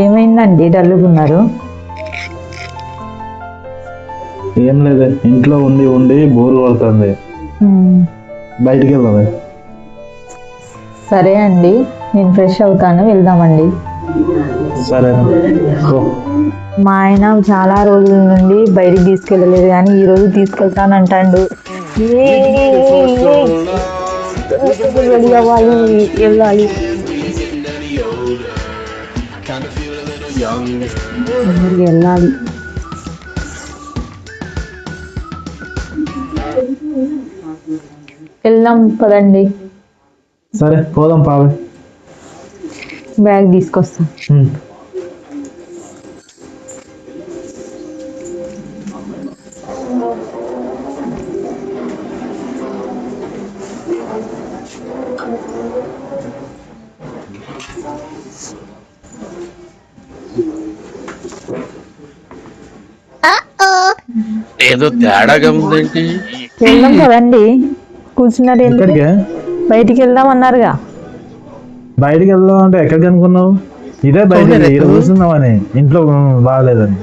ఏమైందండి డల్లుగున్నారు? ఏం లేదు, ఇంట్లో ఉండి ఉండి బోర్ కొడుతుంది. బయటికి వెళ్దామే. సరే అండి, నేను ఫ్రెష్ అవుతాను, వెళ్దామండి. సరే. మా ఆయన చాలా రోజుల నుండి బయటికి తీసుకెళ్ళలేదు, కానీ ఈ రోజు తీసుకెళ్తానంటాడు. వెళ్ళాలి. వెళ్ళాలి. వెళ్దాం పదండి. సరే పోదాం పావే. బ్యాగ్ తీసుకొస్తా. ఏదో తేడాగా ఉందేంటి? వెళ్దాం కదండి, కూర్చున్నారు. ఎక్కడికి? బయటికి వెళ్దాం అన్నారుగా. బయటికి వెళ్దాం అంటే ఎక్కడికి అనుకున్నావు? ఇదే బయటికి కూర్చుందామని, ఇంట్లో బాగాలేదని.